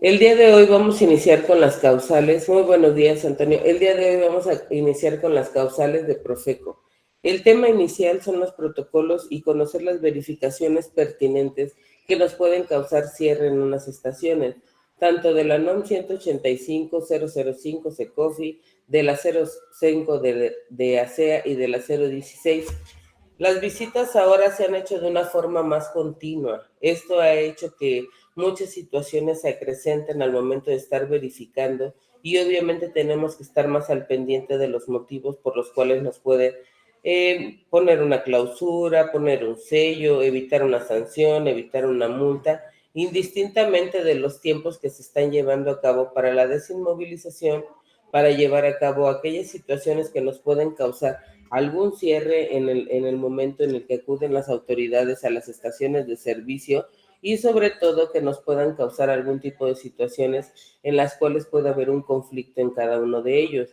El día de hoy vamos a iniciar con las causales. Muy buenos días, Antonio. El día de hoy vamos a iniciar con las causales de Profeco. El tema inicial son los protocolos y conocer las verificaciones pertinentes que nos pueden causar cierre en unas estaciones, tanto de la NOM 185-005 SECOFI, de la 05 de ASEA y de la 016. Las visitas ahora se han hecho de una forma más continua. Esto ha hecho que muchas situaciones se acrecenten al momento de estar verificando y obviamente tenemos que estar más al pendiente de los motivos por los cuales nos puede poner una clausura, poner un sello, evitar una sanción, evitar una multa, indistintamente de los tiempos que se están llevando a cabo para la desinmovilización, para llevar a cabo aquellas situaciones que nos pueden causar algún cierre en el momento en el que acuden las autoridades a las estaciones de servicio y sobre todo que nos puedan causar algún tipo de situaciones en las cuales pueda haber un conflicto en cada uno de ellos.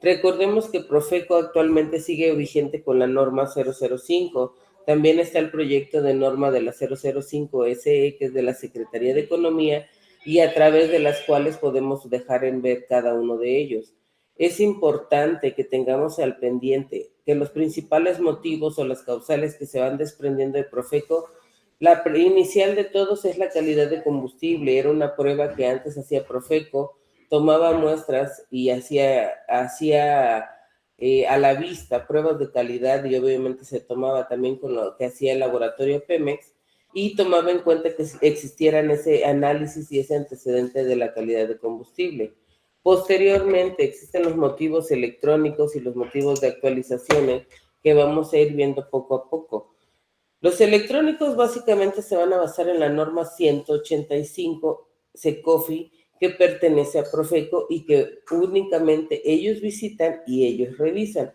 Recordemos que Profeco actualmente sigue vigente con la norma 005. También está el proyecto de norma de la 005 SE, que es de la Secretaría de Economía, y a través de las cuales podemos dejar en ver cada uno de ellos. Es importante que tengamos al pendiente que los principales motivos o las causales que se van desprendiendo de Profeco, la inicial de todos es la calidad de combustible. Era una prueba que antes hacía Profeco, tomaba muestras y hacía a la vista pruebas de calidad y obviamente se tomaba también con lo que hacía el laboratorio Pemex y tomaba en cuenta que existieran ese análisis y ese antecedente de la calidad de combustible. Posteriormente existen los motivos electrónicos y los motivos de actualizaciones que vamos a ir viendo poco a poco. Los electrónicos básicamente se van a basar en la norma 185 SECOFI que pertenece a Profeco y que únicamente ellos visitan y ellos revisan.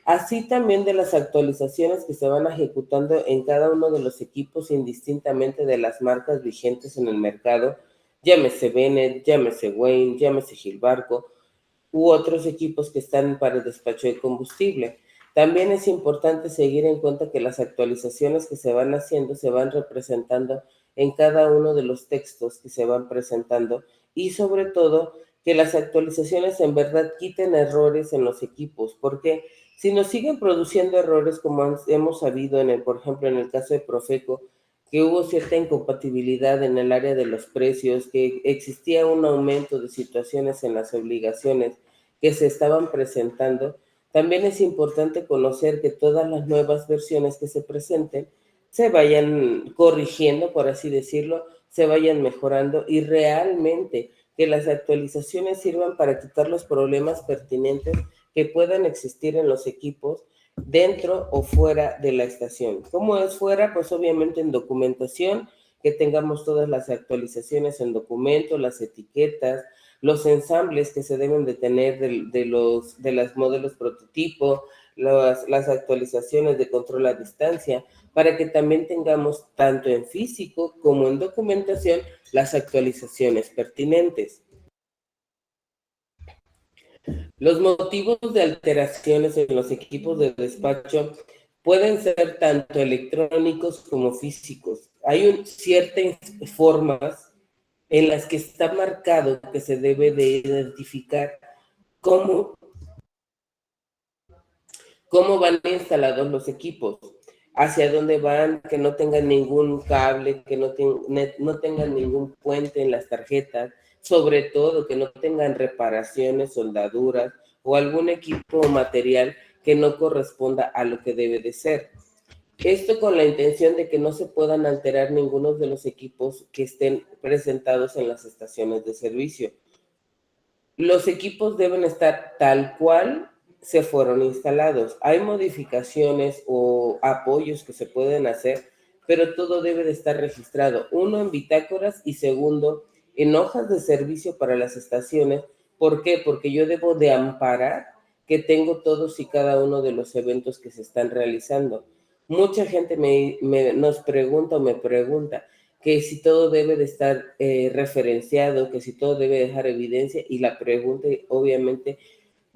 Así también de las actualizaciones que se van ejecutando en cada uno de los equipos indistintamente de las marcas vigentes en el mercado, llámese Bennett, llámese Wayne, llámese Gilbarco, u otros equipos que están para el despacho de combustible. También es importante seguir en cuenta que las actualizaciones que se van haciendo se van representando en cada uno de los textos que se van presentando y sobre todo que las actualizaciones en verdad quiten errores en los equipos, porque si nos siguen produciendo errores como hemos sabido por ejemplo, en el caso de Profeco, que hubo cierta incompatibilidad en el área de los precios, que existía un aumento de situaciones en las obligaciones que se estaban presentando, también es importante conocer que todas las nuevas versiones que se presenten se vayan corrigiendo, por así decirlo, se vayan mejorando y realmente que las actualizaciones sirvan para quitar los problemas pertinentes que puedan existir en los equipos dentro o fuera de la estación. ¿Cómo es fuera? Pues obviamente en documentación, que tengamos todas las actualizaciones en documentos, las etiquetas, los ensambles que se deben de tener de los modelos prototipo, las actualizaciones de control a distancia, para que también tengamos tanto en físico como en documentación las actualizaciones pertinentes. Los motivos de alteraciones en los equipos de despacho pueden ser tanto electrónicos como físicos. Hay ciertas formas en las que está marcado que se debe de identificar cómo, cómo van instalados los equipos, hacia dónde van, que no tengan ningún cable, que no tengan ningún puente en las tarjetas, sobre todo que no tengan reparaciones, soldaduras o algún equipo o material que no corresponda a lo que debe de ser. Esto con la intención de que no se puedan alterar ninguno de los equipos que estén presentados en las estaciones de servicio. Los equipos deben estar tal cual se fueron instalados. Hay modificaciones o apoyos que se pueden hacer, pero todo debe de estar registrado. Uno, en bitácoras y segundo, en hojas de servicio para las estaciones. ¿Por qué? Porque yo debo de amparar que tengo todos y cada uno de los eventos que se están realizando. Mucha gente nos pregunta o me pregunta, que si todo debe de estar referenciado, que si todo debe dejar evidencia, y la pregunta obviamente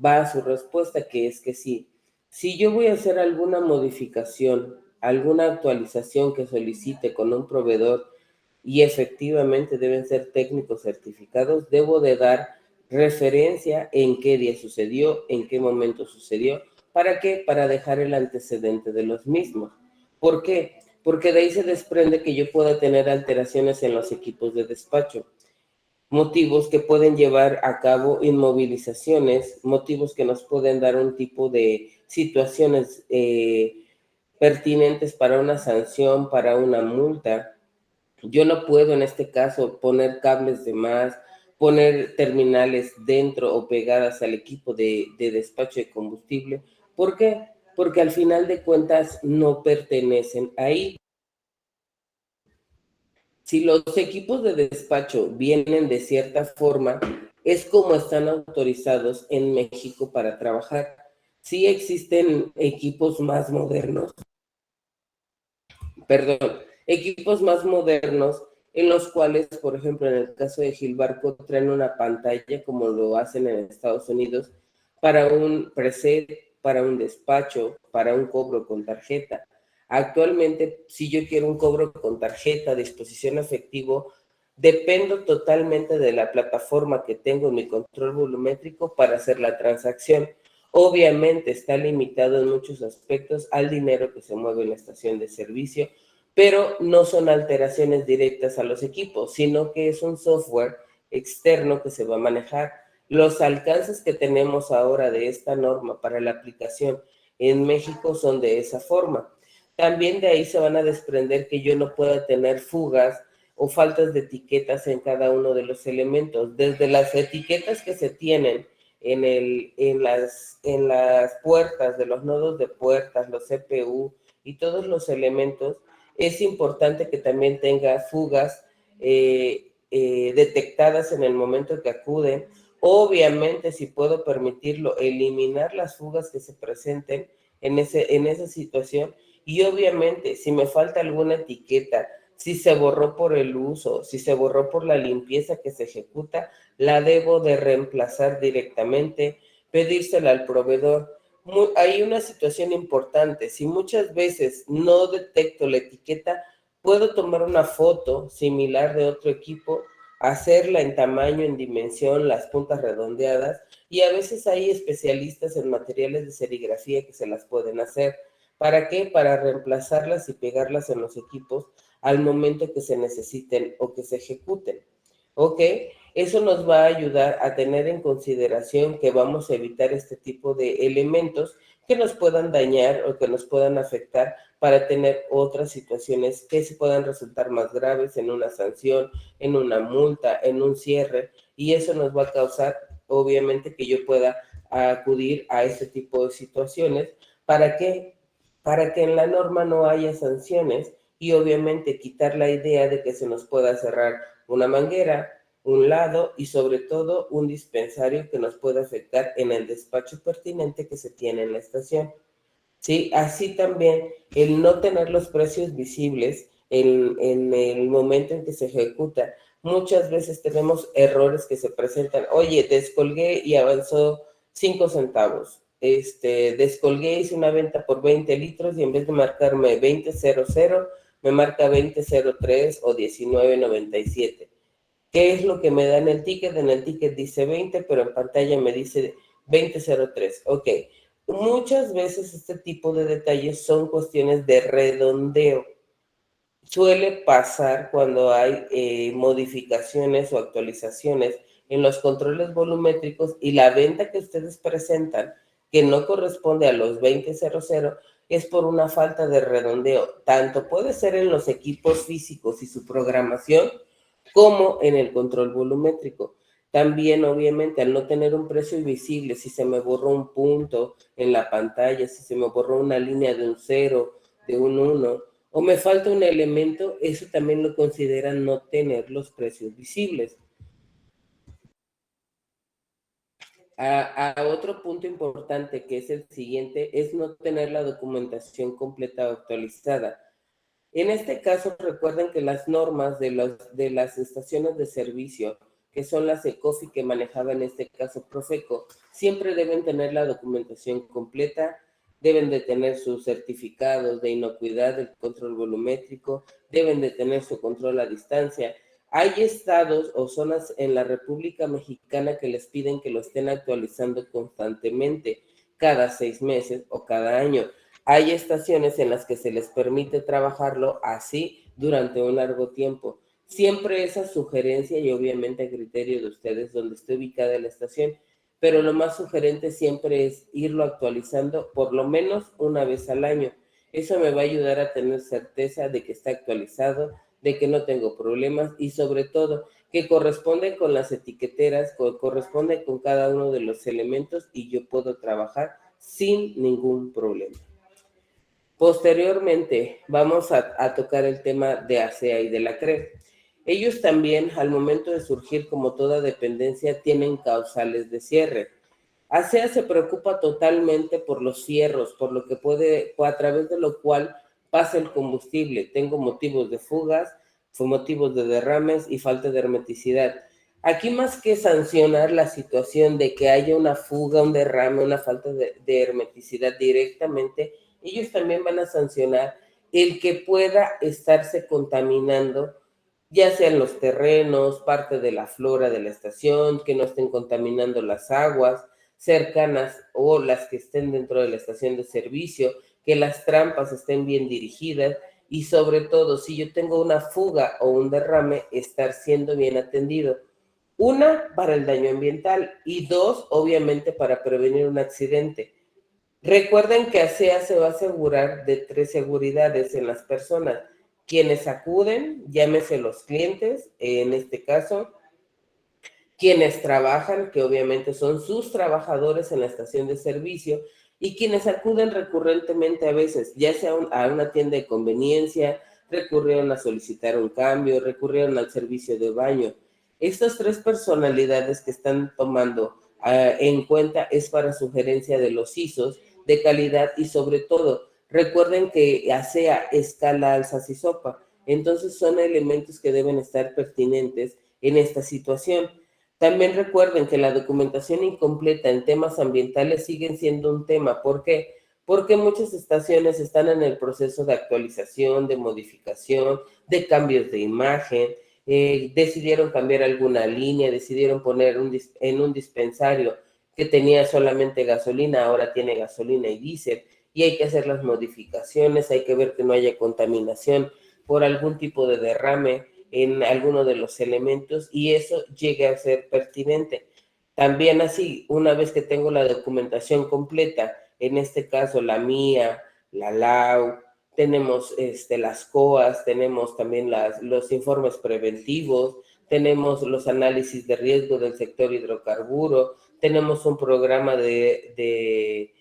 va a su respuesta, que es que sí. Si yo voy a hacer alguna modificación, alguna actualización que solicite con un proveedor y efectivamente deben ser técnicos certificados, debo de dar referencia en qué día sucedió, en qué momento sucedió. ¿Para qué? Para dejar el antecedente de los mismos. ¿Por qué? Porque de ahí se desprende que yo pueda tener alteraciones en los equipos de despacho, motivos que pueden llevar a cabo inmovilizaciones, motivos que nos pueden dar un tipo de situaciones pertinentes para una sanción, para una multa. Yo no puedo en este caso poner cables de más, poner terminales dentro o pegadas al equipo de despacho de combustible. ¿Por qué? Porque al final de cuentas no pertenecen ahí. Si los equipos de despacho vienen de cierta forma, es como están autorizados en México para trabajar. Sí existen equipos más modernos, perdón, equipos más modernos en los cuales, por ejemplo, en el caso de Gilbarco, traen una pantalla como lo hacen en Estados Unidos para un preset, para un despacho, para un cobro con tarjeta. Actualmente, si yo quiero un cobro con tarjeta, disposición efectivo, dependo totalmente de la plataforma que tengo en mi control volumétrico para hacer la transacción. Obviamente está limitado en muchos aspectos al dinero que se mueve en la estación de servicio, pero no son alteraciones directas a los equipos, sino que es un software externo que se va a manejar. Los alcances que tenemos ahora de esta norma para la aplicación en México son de esa forma. También de ahí se van a desprender que yo no pueda tener fugas o faltas de etiquetas en cada uno de los elementos, desde las etiquetas que se tienen en las puertas de los nodos de puertas, los CPU y todos los elementos. Es importante que también tenga fugas detectadas en el momento que acuden. Obviamente, si puedo permitirlo, eliminar las fugas que se presenten en esa situación. Y obviamente, si me falta alguna etiqueta, si se borró por el uso, si se borró por la limpieza que se ejecuta, la debo de reemplazar directamente, pedírsela al proveedor. Hay una situación importante. Si muchas veces no detecto la etiqueta, puedo tomar una foto similar de otro equipo, hacerla en tamaño, en dimensión, las puntas redondeadas, y a veces hay especialistas en materiales de serigrafía que se las pueden hacer. ¿Para qué? Para reemplazarlas y pegarlas en los equipos al momento que se necesiten o que se ejecuten. ¿Ok? Eso nos va a ayudar a tener en consideración que vamos a evitar este tipo de elementos que nos puedan dañar o que nos puedan afectar para tener otras situaciones que se puedan resultar más graves en una sanción, en una multa, en un cierre, y eso nos va a causar, obviamente, que yo pueda acudir a este tipo de situaciones. ¿Para qué? Para que en la norma no haya sanciones y obviamente quitar la idea de que se nos pueda cerrar una manguera, un lado y sobre todo un dispensario que nos pueda afectar en el despacho pertinente que se tiene en la estación. Sí, así también el no tener los precios visibles en el momento en que se ejecuta. Muchas veces tenemos errores que se presentan. Oye, descolgué y avanzó 5 centavos. Descolgué, hice una venta por 20 litros y en vez de marcarme 20.00, me marca 20.03 o 19.97. ¿Qué es lo que me da en el ticket? En el ticket dice 20, pero en pantalla me dice 20.03. Ok. Muchas veces este tipo de detalles son cuestiones de redondeo. Suele pasar cuando hay modificaciones o actualizaciones en los controles volumétricos y la venta que ustedes presentan, que no corresponde a los 20.00, es por una falta de redondeo. Tanto puede ser en los equipos físicos y su programación, como en el control volumétrico. También, obviamente, al no tener un precio visible, si se me borró un punto en la pantalla, si se me borró una línea de un 0, de un 1, o me falta un elemento, eso también lo consideran no tener los precios visibles. A otro punto importante, que es el siguiente, es no tener la documentación completa o actualizada. En este caso, recuerden que las normas de las estaciones de servicio, que son las ECOFI que manejaba en este caso Profeco, siempre deben tener la documentación completa, deben de tener sus certificados de inocuidad, del control volumétrico, deben de tener su control a distancia. Hay estados o zonas en la República Mexicana que les piden que lo estén actualizando constantemente, cada 6 meses o cada año. Hay estaciones en las que se les permite trabajarlo así durante un largo tiempo. Siempre esa sugerencia y obviamente a criterio de ustedes donde esté ubicada la estación, pero lo más sugerente siempre es irlo actualizando por lo menos una vez al año. Eso me va a ayudar a tener certeza de que está actualizado, de que no tengo problemas y sobre todo que corresponde con las etiqueteras, corresponde con cada uno de los elementos y yo puedo trabajar sin ningún problema. Posteriormente vamos a tocar el tema de ASEA y de la CRE. Ellos también, al momento de surgir como toda dependencia, tienen causales de cierre. ASEA se preocupa totalmente por los cierros, por lo que puede, a través de lo cual pasa el combustible. Tengo motivos de fugas, motivos de derrames y falta de hermeticidad. Aquí más que sancionar la situación de que haya una fuga, un derrame, una falta de hermeticidad directamente, ellos también van a sancionar el que pueda estarse contaminando, ya sean los terrenos, parte de la flora de la estación, que no estén contaminando las aguas cercanas o las que estén dentro de la estación de servicio, que las trampas estén bien dirigidas y sobre todo, si yo tengo una fuga o un derrame, estar siendo bien atendido. Una, para el daño ambiental y dos, obviamente, para prevenir un accidente. Recuerden que ASEA se va a asegurar de 3 seguridades en las personas. Quienes acuden, llámese los clientes, en este caso, quienes trabajan, que obviamente son sus trabajadores en la estación de servicio, y quienes acuden recurrentemente a veces, ya sea a una tienda de conveniencia, recurrieron a solicitar un cambio, recurrieron al servicio de baño. Estas 3 personalidades que están tomando en cuenta es para sugerencia de los ISOs de calidad y sobre todo, recuerden que ASEA escala alzas y sopa, entonces son elementos que deben estar pertinentes en esta situación. También recuerden que la documentación incompleta en temas ambientales siguen siendo un tema. ¿Por qué? Porque muchas estaciones están en el proceso de actualización, de modificación, de cambios de imagen, decidieron cambiar alguna línea, decidieron poner en un dispensario que tenía solamente gasolina, ahora tiene gasolina y diésel, y hay que hacer las modificaciones, hay que ver que no haya contaminación por algún tipo de derrame en alguno de los elementos y eso llegue a ser pertinente. También así, una vez que tengo la documentación completa, en este caso la mía, la LAU, tenemos las COAS, tenemos también los informes preventivos, tenemos los análisis de riesgo del sector hidrocarburo, tenemos un programa de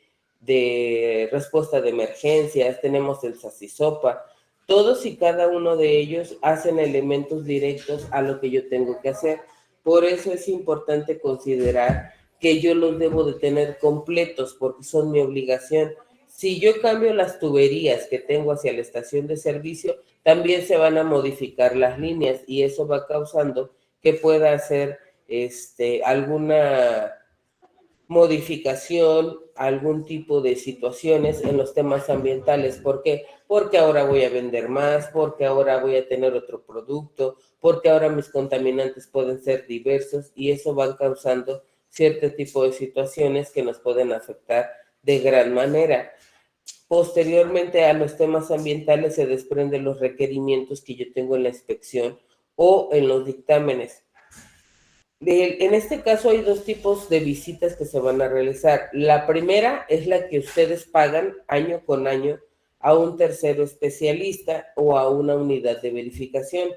respuesta de emergencias, tenemos el SACISOPA. Todos y cada uno de ellos hacen elementos directos a lo que yo tengo que hacer. Por eso es importante considerar que yo los debo de tener completos porque son mi obligación. Si yo cambio las tuberías que tengo hacia la estación de servicio, también se van a modificar las líneas y eso va causando que pueda hacer alguna modificación, algún tipo de situaciones en los temas ambientales. ¿Por qué? Porque ahora voy a vender más, porque ahora voy a tener otro producto, porque ahora mis contaminantes pueden ser diversos y eso va causando cierto tipo de situaciones que nos pueden afectar de gran manera. Posteriormente a los temas ambientales se desprenden los requerimientos que yo tengo en la inspección o en los dictámenes. En este caso hay 2 tipos de visitas que se van a realizar. La primera es la que ustedes pagan año con año a un tercero especialista o a una unidad de verificación.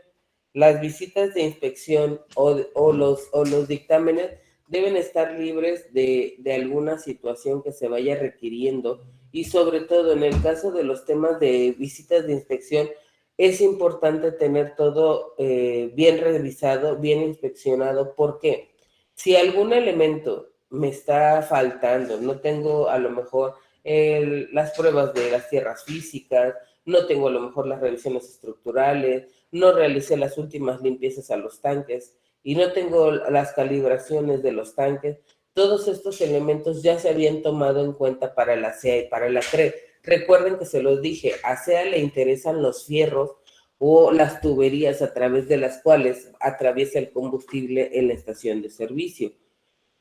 Las visitas de inspección o los dictámenes deben estar libres de alguna situación que se vaya requiriendo y sobre todo en el caso de los temas de visitas de inspección, es importante tener todo bien revisado, bien inspeccionado, porque si algún elemento me está faltando, no tengo a lo mejor las pruebas de las tierras físicas, no tengo a lo mejor las revisiones estructurales, no realicé las últimas limpiezas a los tanques y no tengo las calibraciones de los tanques, Todos estos elementos ya se habían tomado en cuenta para la CEA y para la CRE. Recuerden que se los dije, a CEA le interesan los fierros o las tuberías a través de las cuales atraviesa el combustible en la estación de servicio.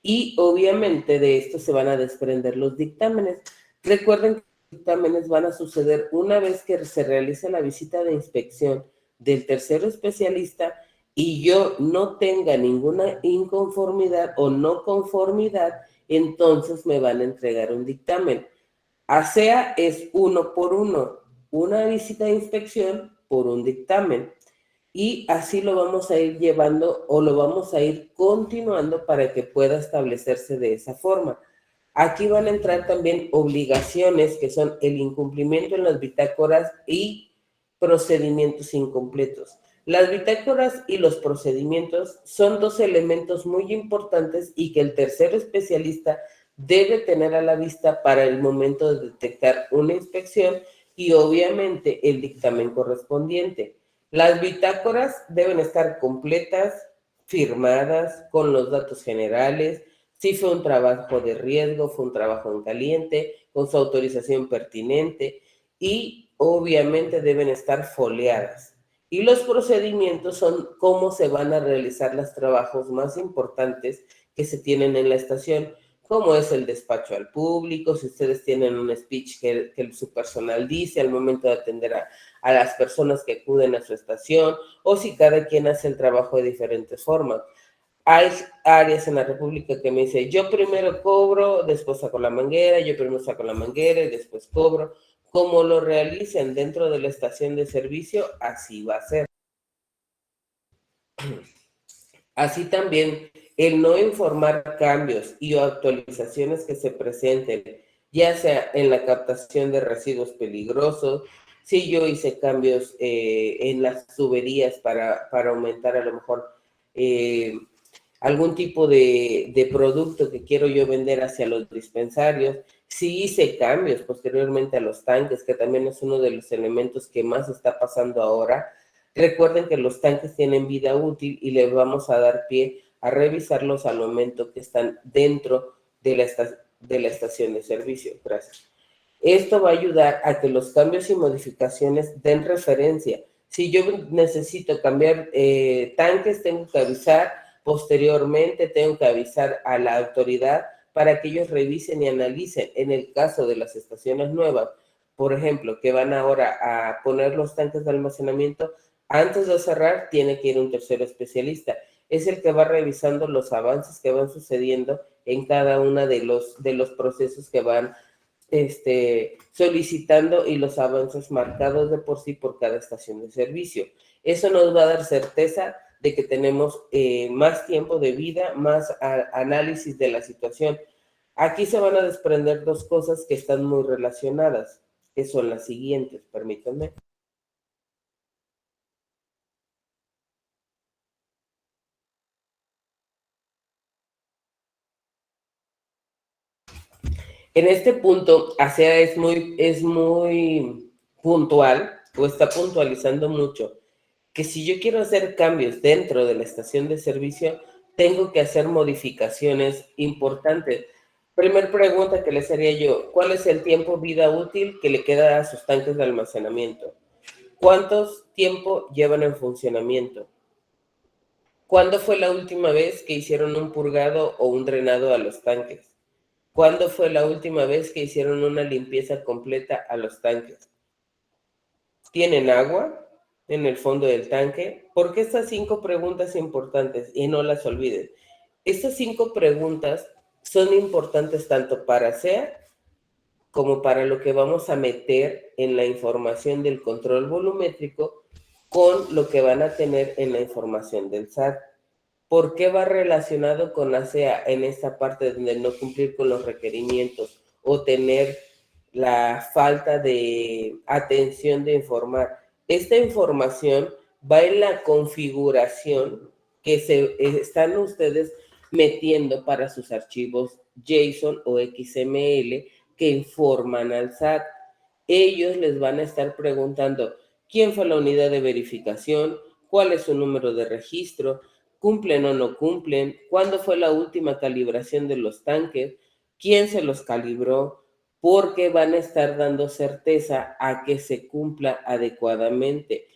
Y obviamente de esto se van a desprender los dictámenes. Recuerden que los dictámenes van a suceder una vez que se realice la visita de inspección del tercero especialista y yo no tenga ninguna inconformidad o no conformidad, entonces me van a entregar un dictamen. ASEA es 1 por 1, una visita de inspección por un dictamen. Y así lo vamos a ir llevando o lo vamos a ir continuando para que pueda establecerse de esa forma. Aquí van a entrar también obligaciones que son el incumplimiento en las bitácoras y procedimientos incompletos. Las bitácoras y los procedimientos son dos elementos muy importantes y que el tercer especialista debe tener a la vista para el momento de detectar una inspección y obviamente el dictamen correspondiente. Las bitácoras deben estar completas, firmadas, con los datos generales, si fue un trabajo de riesgo, fue un trabajo en caliente, con su autorización pertinente y obviamente deben estar foliadas. Y los procedimientos son cómo se van a realizar los trabajos más importantes que se tienen en la estación, como es el despacho al público, si ustedes tienen un speech que su personal dice al momento de atender a las personas que acuden a su estación, o si cada quien hace el trabajo de diferentes formas. Hay áreas en la República que me dicen, yo primero cobro, después saco la manguera, yo primero saco la manguera y después cobro. Como lo realicen dentro de la estación de servicio, así va a ser. Así también, el no informar cambios y actualizaciones que se presenten, ya sea en la captación de residuos peligrosos, si yo hice cambios en las tuberías para aumentar a lo mejor algún tipo de producto que quiero yo vender hacia los dispensarios, si hice cambios posteriormente a los tanques, que también es uno de los elementos que más está pasando ahora. Recuerden que los tanques tienen vida útil y les vamos a dar pie a revisarlos al momento que están dentro de la estación de servicio. Gracias. Esto va a ayudar a que los cambios y modificaciones den referencia. Si yo necesito cambiar tanques, tengo que avisar posteriormente, tengo que avisar a la autoridad para que ellos revisen y analicen. En el caso de las estaciones nuevas, por ejemplo, que van ahora a poner los tanques de almacenamiento, antes de cerrar tiene que ir un tercero especialista. Es el que va revisando los avances que van sucediendo en cada uno de los procesos que van solicitando y los avances marcados de por sí por cada estación de servicio. Eso nos va a dar certeza de que tenemos más tiempo de vida, más análisis de la situación. Aquí se van a desprender dos cosas que están muy relacionadas, que son las siguientes, permítanme. En este punto, ASEA es muy puntual o está puntualizando mucho que si yo quiero hacer cambios dentro de la estación de servicio, tengo que hacer modificaciones importantes. Primer pregunta que les haría yo, ¿cuál es el tiempo vida útil que le queda a sus tanques de almacenamiento? ¿Cuántos tiempo llevan en funcionamiento? ¿Cuándo fue la última vez que hicieron un purgado o un drenado a los tanques? ¿Cuándo fue la última vez que hicieron una limpieza completa a los tanques? ¿Tienen agua en el fondo del tanque? Porque estas 5 preguntas importantes, y no las olviden, estas 5 preguntas son importantes tanto para SEA como para lo que vamos a meter en la información del control volumétrico con lo que van a tener en la información del SAT. ¿Por qué va relacionado con la SEA en esta parte donde no cumplir con los requerimientos o tener la falta de atención de informar? Esta información va en la configuración que están ustedes metiendo para sus archivos JSON o XML que informan al SAT. Ellos les van a estar preguntando quién fue la unidad de verificación, cuál es su número de registro, cumplen o no cumplen, cuándo fue la última calibración de los tanques, quién se los calibró, porque van a estar dando certeza a que se cumpla adecuadamente.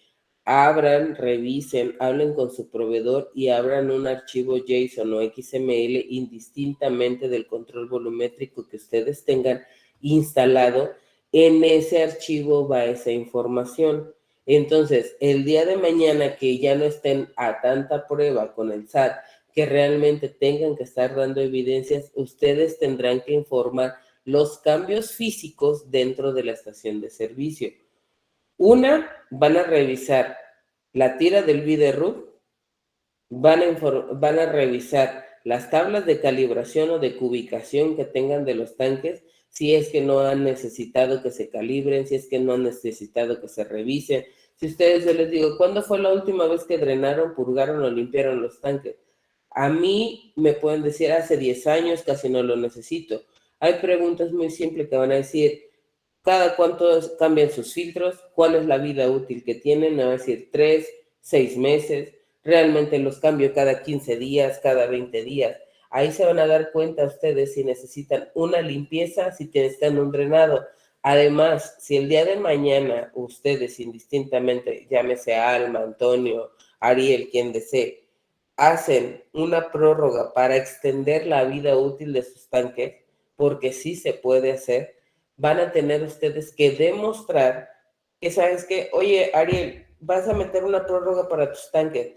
Abran, revisen, hablen con su proveedor y abran un archivo JSON o XML indistintamente del control volumétrico que ustedes tengan instalado. En ese archivo va esa información. Entonces, el día de mañana que ya no estén a tanta prueba con el SAT, que realmente tengan que estar dando evidencias, ustedes tendrán que informar los cambios físicos dentro de la estación de servicio. Van a revisar la tira del Biderroot, van a revisar las tablas de calibración o de cubicación que tengan de los tanques, si es que no han necesitado que se calibren, si es que no han necesitado que se revisen. Si ustedes, yo les digo, ¿cuándo fue la última vez que drenaron, purgaron o limpiaron los tanques? A mí me pueden decir, hace 10 años, casi no lo necesito. Hay preguntas muy simples que van a decir, ¿cada cuánto cambian sus filtros? ¿Cuál es la vida útil que tienen? Me va a decir 3, 6 meses. Realmente los cambio cada 15 días, cada 20 días. Ahí se van a dar cuenta ustedes si necesitan una limpieza, si necesitan un drenado. Además, si el día de mañana ustedes indistintamente, llámese Alma, Antonio, Ariel, quien desee, hacen una prórroga para extender la vida útil de sus tanques, porque sí se puede hacer, van a tener ustedes que demostrar que sabes que, oye, Ariel, vas a meter una prórroga para tus tanques.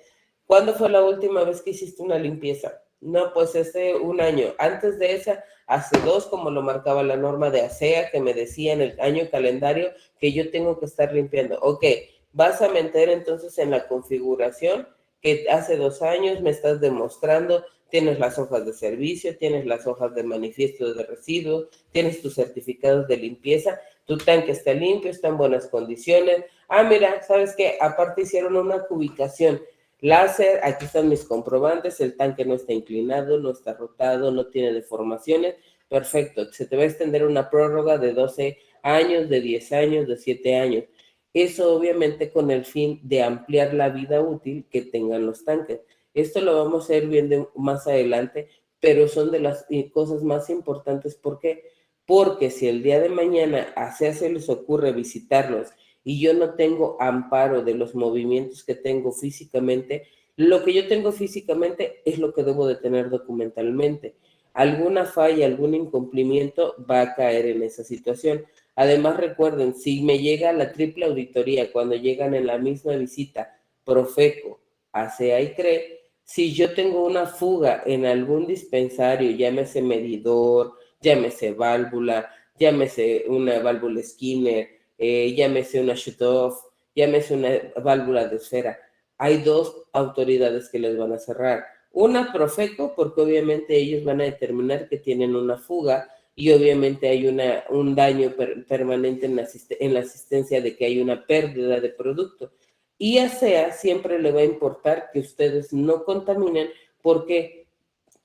¿Cuándo fue la última vez que hiciste una limpieza? No, pues hace un año. Antes de esa, hace 2, como lo marcaba la norma de ASEA, que me decía en el año calendario que yo tengo que estar limpiando. Ok, vas a meter entonces en la configuración que hace 2 años me estás demostrando, tienes las hojas de servicio, tienes las hojas de manifiesto de residuos, tienes tus certificados de limpieza, tu tanque está limpio, está en buenas condiciones. Ah, mira, ¿sabes qué? Aparte hicieron una cubicación láser, aquí están mis comprobantes, el tanque no está inclinado, no está rotado, no tiene deformaciones, perfecto, se te va a extender una prórroga de 12 años, de 10 años, de 7 años. Eso obviamente con el fin de ampliar la vida útil que tengan los tanques. Esto lo vamos a ir viendo más adelante, pero son de las cosas más importantes. ¿Por qué? Porque si el día de mañana se les ocurre visitarlos y yo no tengo amparo de los movimientos que tengo físicamente, lo que yo tengo físicamente es lo que debo de tener documentalmente. Alguna falla, algún incumplimiento va a caer en esa situación. Además, recuerden, si me llega la triple auditoría cuando llegan en la misma visita, Profeco, ASEA y CRE, si yo tengo una fuga en algún dispensario, llámese medidor, llámese válvula, llámese una válvula Skinner, llámese una shut-off, llámese una válvula de esfera, hay 2 autoridades que les van a cerrar. Una, Profeco, porque obviamente ellos van a determinar que tienen una fuga y obviamente hay un daño permanente en la asistencia de que hay una pérdida de producto. Y a SEA siempre le va a importar que ustedes no contaminen porque,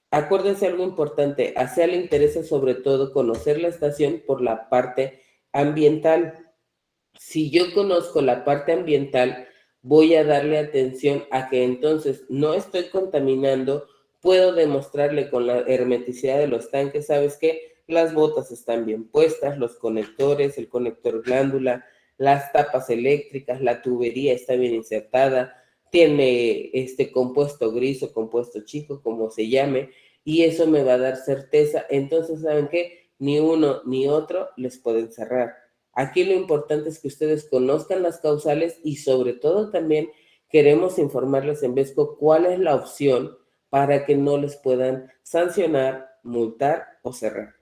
acuérdense algo importante, a SEA le interesa sobre todo conocer la estación por la parte ambiental. Si yo conozco la parte ambiental, voy a darle atención a que entonces no estoy contaminando, puedo demostrarle con la hermeticidad de los tanques, ¿sabes qué? Las botas están bien puestas, los conectores, el conector glándula, las tapas eléctricas, la tubería está bien insertada, tiene este compuesto gris o compuesto chico, como se llame, y eso me va a dar certeza. Entonces, ¿saben qué? Ni uno ni otro les pueden cerrar. Aquí lo importante es que ustedes conozcan las causales y sobre todo también queremos informarles en Vesco cuál es la opción para que no les puedan sancionar, multar o cerrar.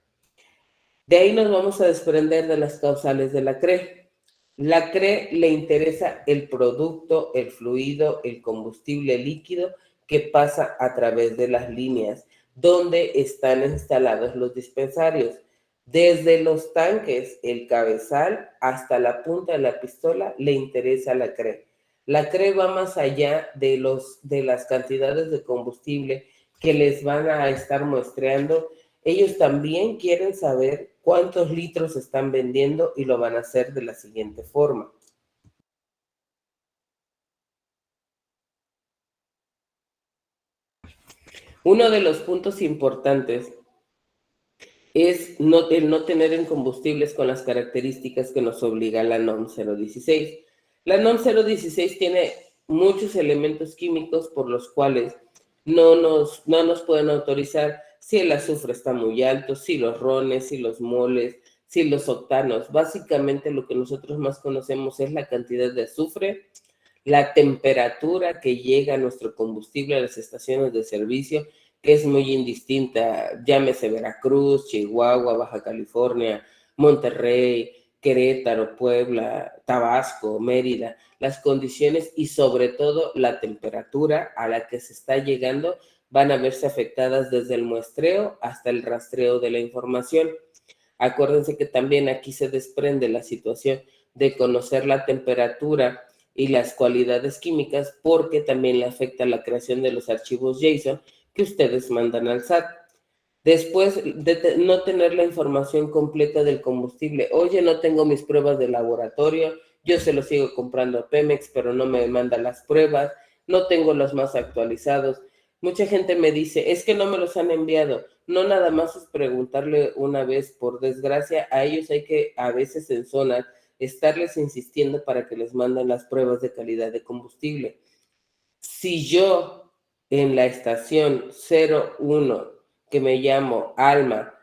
De ahí nos vamos a desprender de las causales de la CRE. La CRE le interesa el producto, el fluido, el combustible líquido que pasa a través de las líneas donde están instalados los dispensarios. Desde los tanques, el cabezal, hasta la punta de la pistola, le interesa la CRE. La CRE va más allá de las cantidades de combustible que les van a estar muestreando. Ellos también quieren saber cuántos litros están vendiendo y lo van a hacer de la siguiente forma. Uno de los puntos importantes es el no tener en combustibles con las características que nos obliga la NOM 016. La NOM 016 tiene muchos elementos químicos por los cuales no nos pueden autorizar si el azufre está muy alto, si los rones, si los moles, si los octanos. Básicamente lo que nosotros más conocemos es la cantidad de azufre, la temperatura que llega a nuestro combustible a las estaciones de servicio, que es muy indistinta, llámese Veracruz, Chihuahua, Baja California, Monterrey, Querétaro, Puebla, Tabasco, Mérida, las condiciones y sobre todo la temperatura a la que se está llegando van a verse afectadas desde el muestreo hasta el rastreo de la información. Acuérdense que también aquí se desprende la situación de conocer la temperatura y las cualidades químicas porque también le afecta la creación de los archivos JSON que ustedes mandan al SAT. Después de no tener la información completa del combustible, oye, no tengo mis pruebas de laboratorio, yo se lo sigo comprando a Pemex, pero no me manda las pruebas, no tengo los más actualizados. Mucha gente me dice, es que no me los han enviado. No nada más es preguntarle una vez, por desgracia, a ellos hay que a veces en zonas estarles insistiendo para que les manden las pruebas de calidad de combustible. Si yo en la estación 01, que me llamo Alma,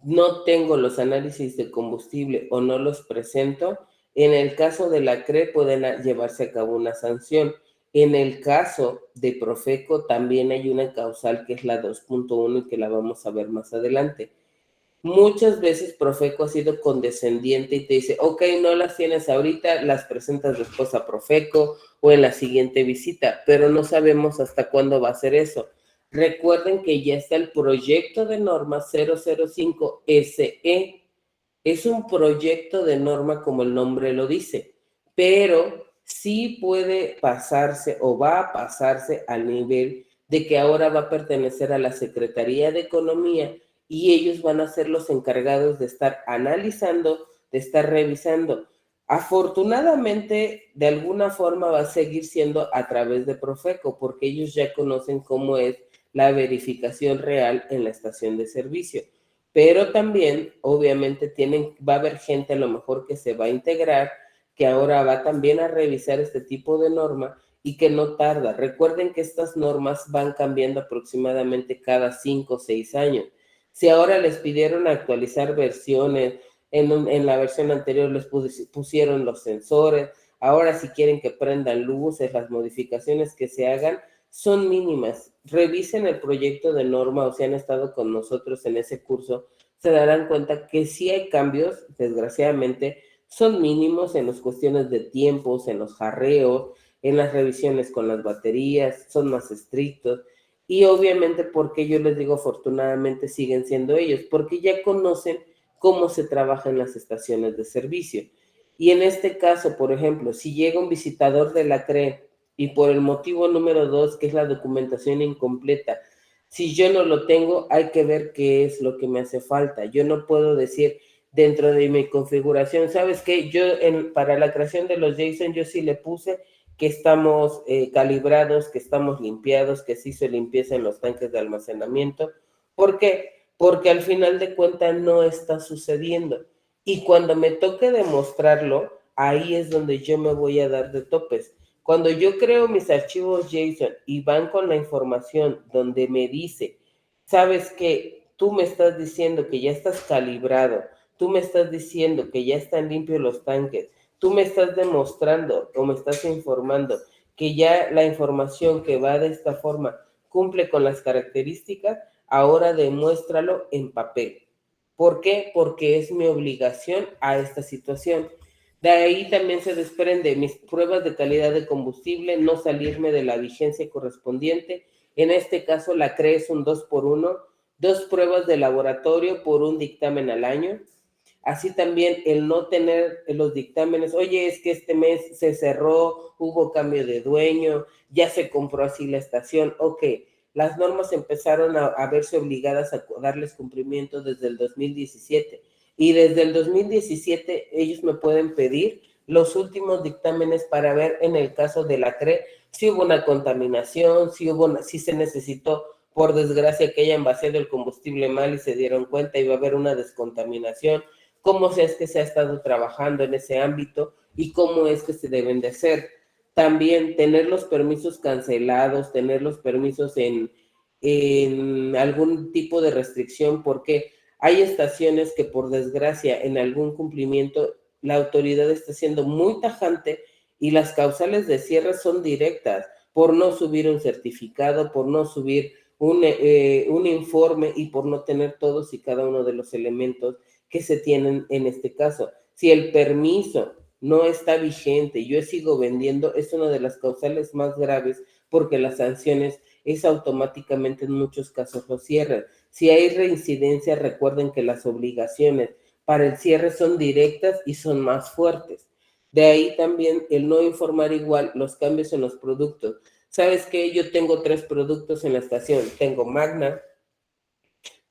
no tengo los análisis de combustible o no los presento, en el caso de la CRE pueden llevarse a cabo una sanción. En el caso de Profeco también hay una causal que es la 2.1 y que la vamos a ver más adelante. Muchas veces Profeco ha sido condescendiente y te dice, ok, no las tienes ahorita, las presentas después a Profeco o en la siguiente visita, pero no sabemos hasta cuándo va a ser eso. Recuerden que ya está el proyecto de norma 005 SE. Es un proyecto de norma como el nombre lo dice, pero sí puede pasarse o va a pasarse al nivel de que ahora va a pertenecer a la Secretaría de Economía y ellos van a ser los encargados de estar analizando, de estar revisando. Afortunadamente, de alguna forma va a seguir siendo a través de Profeco, porque ellos ya conocen cómo es la verificación real en la estación de servicio. Pero también, obviamente, va a haber gente a lo mejor que se va a integrar, que ahora va también a revisar este tipo de norma y que no tarda. Recuerden que estas normas van cambiando aproximadamente cada 5 o 6 años. Si ahora les pidieron actualizar versiones, en la versión anterior les pusieron los sensores, ahora si quieren que prendan luces, las modificaciones que se hagan son mínimas. Revisen el proyecto de norma o si han estado con nosotros en ese curso, se darán cuenta que sí hay cambios, desgraciadamente, son mínimos en las cuestiones de tiempos, en los jarreos, en las revisiones con las baterías, son más estrictos. Y obviamente, porque yo les digo, afortunadamente siguen siendo ellos, porque ya conocen cómo se trabaja en las estaciones de servicio. Y en este caso, por ejemplo, si llega un visitador de la CRE y por el motivo número 2, que es la documentación incompleta, si yo no lo tengo, hay que ver qué es lo que me hace falta. Yo no puedo decir dentro de mi configuración, ¿sabes qué? Yo para la creación de los JSON, yo sí le puse que estamos calibrados, que estamos limpiados, que se hizo limpieza en los tanques de almacenamiento. ¿Por qué? Porque al final de cuentas no está sucediendo. Y cuando me toque demostrarlo, ahí es donde yo me voy a dar de topes. Cuando yo creo mis archivos JSON y van con la información donde me dice, sabes que tú me estás diciendo que ya estás calibrado, tú me estás diciendo que ya están limpios los tanques, tú me estás demostrando o me estás informando que ya la información que va de esta forma cumple con las características, ahora demuéstralo en papel. ¿Por qué? Porque es mi obligación a esta situación. De ahí también se desprende mis pruebas de calidad de combustible, no salirme de la vigencia correspondiente. En este caso, la CRE es un 2x1, 2 pruebas de laboratorio por un dictamen al año. Así también el no tener los dictámenes, oye, es que este mes se cerró, hubo cambio de dueño, ya se compró así la estación, ok. Las normas empezaron a verse obligadas a darles cumplimiento desde el 2017 y desde el 2017 ellos me pueden pedir los últimos dictámenes para ver en el caso de la CRE si hubo una contaminación, si se necesitó por desgracia, que hayan vaciado el combustible mal y se dieron cuenta y va a haber una descontaminación, cómo es que se ha estado trabajando en ese ámbito y cómo es que se deben de hacer. También tener los permisos cancelados, tener los permisos en algún tipo de restricción, porque hay estaciones que por desgracia en algún cumplimiento la autoridad está siendo muy tajante y las causales de cierre son directas por no subir un certificado, por no subir un informe y por no tener todos y cada uno de los elementos que se tienen en este caso. Si el permiso no está vigente y yo sigo vendiendo, es una de las causales más graves porque las sanciones es automáticamente en muchos casos lo cierran. Si hay reincidencia, recuerden que las obligaciones para el cierre son directas y son más fuertes. De ahí también el no informar igual los cambios en los productos. ¿Sabes qué? Yo tengo 3 productos en la estación. Tengo Magna,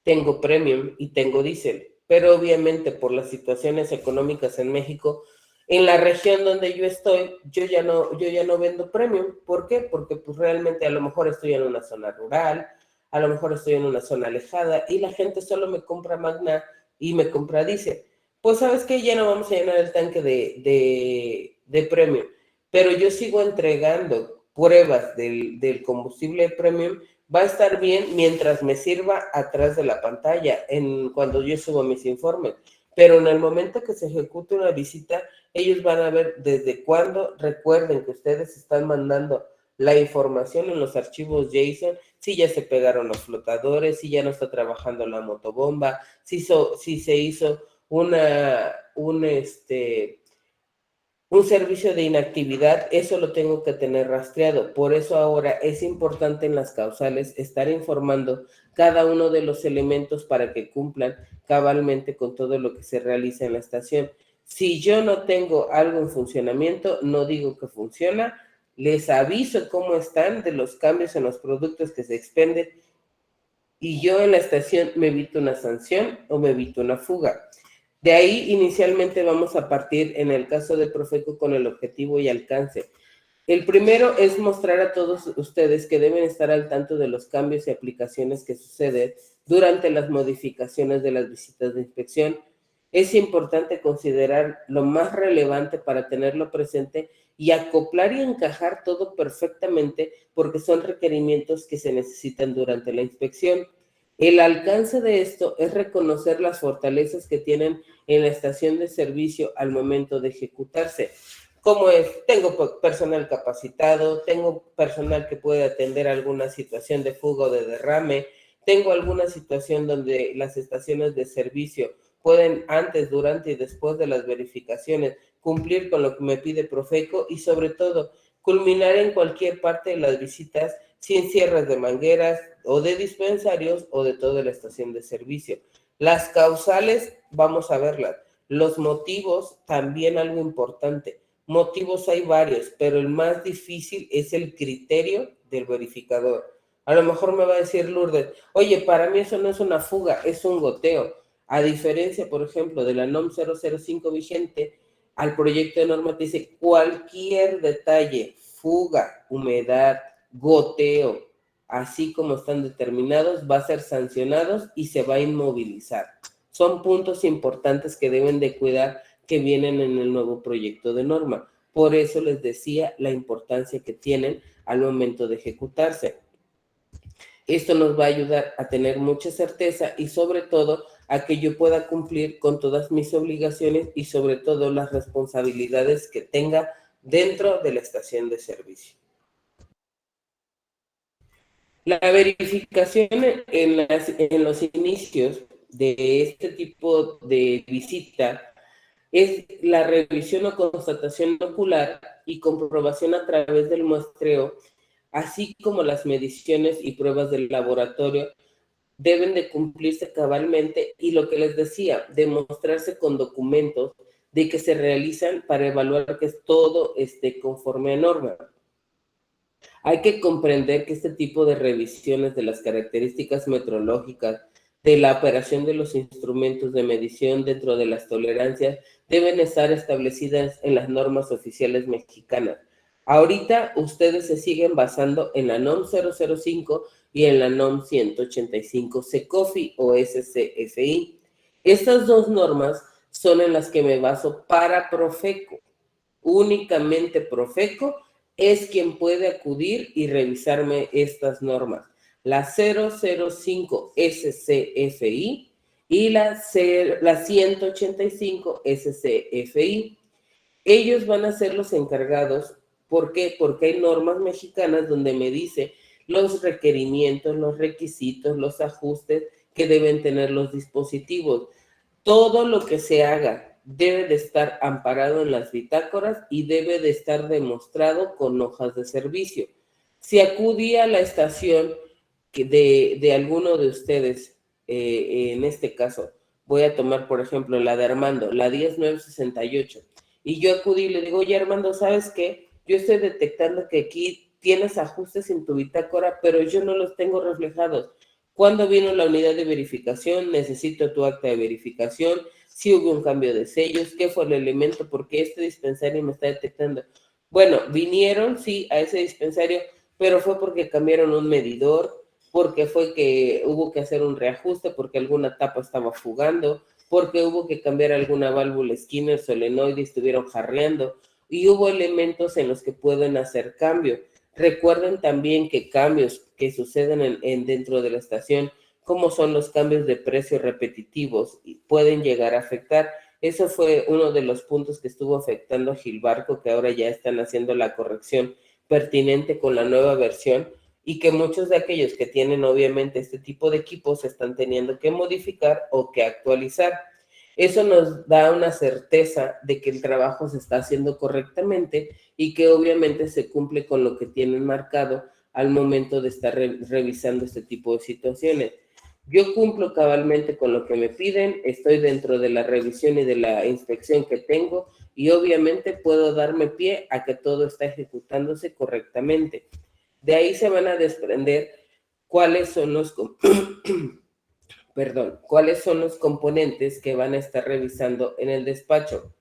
tengo Premium y tengo Diesel. Pero obviamente por las situaciones económicas en México, en la región donde yo estoy, yo ya no vendo Premium. ¿Por qué? Porque pues realmente a lo mejor estoy en una zona rural, a lo mejor estoy en una zona alejada y la gente solo me compra Magna y me compra Diesel. Pues sabes que ya no vamos a llenar el tanque de Premium, pero yo sigo entregando pruebas del combustible Premium. Va a estar bien mientras me sirva atrás de la pantalla cuando yo subo mis informes. Pero en el momento que se ejecute una visita, ellos van a ver desde cuándo. Recuerden que ustedes están mandando la información en los archivos JSON, si ya se pegaron los flotadores, si ya no está trabajando la motobomba, si se hizo un servicio de inactividad, eso lo tengo que tener rastreado. Por eso ahora es importante en las causales estar informando cada uno de los elementos para que cumplan cabalmente con todo lo que se realiza en la estación. Si yo no tengo algo en funcionamiento, no digo que funciona, les aviso cómo están de los cambios en los productos que se expenden y yo en la estación me evito una sanción o me evito una fuga. De ahí inicialmente vamos a partir en el caso de Profeco con el objetivo y alcance. El primero es mostrar a todos ustedes que deben estar al tanto de los cambios y aplicaciones que suceden durante las modificaciones de las visitas de inspección. Es importante considerar lo más relevante para tenerlo presente y acoplar y encajar todo perfectamente porque son requerimientos que se necesitan durante la inspección. El alcance de esto es reconocer las fortalezas que tienen en la estación de servicio al momento de ejecutarse. ¿Cómo es? Tengo personal capacitado, tengo personal que puede atender alguna situación de fuga o de derrame, tengo alguna situación donde las estaciones de servicio pueden antes, durante y después de las verificaciones cumplir con lo que me pide Profeco y sobre todo culminar en cualquier parte de las visitas sin cierres de mangueras o de dispensarios o de toda la estación de servicio. Las causales, vamos a verlas. Los motivos, también algo importante. Motivos hay varios, pero el más difícil es el criterio del verificador. A lo mejor me va a decir Lourdes, oye, para mí eso no es una fuga, es un goteo. A diferencia, por ejemplo, de la NOM 005 vigente, al proyecto de norma te dice cualquier detalle, fuga, humedad, goteo, así como están determinados, va a ser sancionados y se va a inmovilizar. Son puntos importantes que deben de cuidar que vienen en el nuevo proyecto de norma. Por eso les decía la importancia que tienen al momento de ejecutarse. Esto nos va a ayudar a tener mucha certeza y sobre todo a que yo pueda cumplir con todas mis obligaciones y sobre todo las responsabilidades que tenga dentro de la estación de servicio. La verificación en los inicios de este tipo de visita es la revisión o constatación ocular y comprobación a través del muestreo, así como las mediciones y pruebas del laboratorio deben de cumplirse cabalmente y lo que les decía, demostrarse con documentos de que se realizan para evaluar que todo esté conforme a norma. Hay que comprender que este tipo de revisiones de las características metrológicas de la operación de los instrumentos de medición dentro de las tolerancias deben estar establecidas en las normas oficiales mexicanas. Ahorita ustedes se siguen basando en la NOM 005 y en la NOM 185 SECOFI o SCFI. Estas dos normas son en las que me baso para Profeco. Únicamente Profeco es quien puede acudir y revisarme estas normas. La 005 SCFI y la 185 SCFI. Ellos van a ser los encargados. ¿Por qué? Porque hay normas mexicanas donde me dice los requerimientos, los requisitos, los ajustes que deben tener los dispositivos. Todo lo que se haga debe de estar amparado en las bitácoras y debe de estar demostrado con hojas de servicio. Si acudí a la estación de alguno de ustedes, en este caso, voy a tomar por ejemplo la de Armando, la 10968, y yo acudí y le digo, oye Armando, ¿sabes qué? Yo estoy detectando que aquí tienes ajustes en tu bitácora, pero yo no los tengo reflejados. ¿Cuándo vino la unidad de verificación? Necesito tu acta de verificación. Si hubo un cambio de sellos, ¿qué fue el elemento? ¿Por qué este dispensario me está detectando? Bueno, vinieron, sí, a ese dispensario, pero fue porque cambiaron un medidor, porque fue que hubo que hacer un reajuste, porque alguna tapa estaba fugando, porque hubo que cambiar alguna válvula Skinner solenoide y estuvieron jarreando, y hubo elementos en los que pueden hacer cambio. Recuerden también que cambios que suceden dentro de la estación, como son los cambios de precio repetitivos, pueden llegar a afectar. Eso fue uno de los puntos que estuvo afectando a Gilbarco, que ahora ya están haciendo la corrección pertinente con la nueva versión, y que muchos de aquellos que tienen obviamente este tipo de equipos están teniendo que modificar o que actualizar. Eso nos da una certeza de que el trabajo se está haciendo correctamente y que obviamente se cumple con lo que tienen marcado al momento de estar revisando este tipo de situaciones. Yo cumplo cabalmente con lo que me piden, estoy dentro de la revisión y de la inspección que tengo y obviamente puedo darme pie a que todo está ejecutándose correctamente. De ahí se van a desprender cuáles son los cuáles son los componentes que van a estar revisando en el despacho,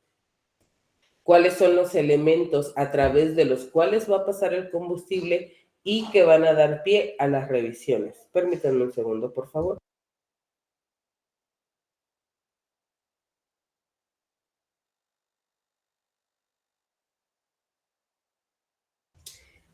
cuáles son los elementos a través de los cuales va a pasar el combustible y que van a dar pie a las revisiones. Permítanme un segundo, por favor.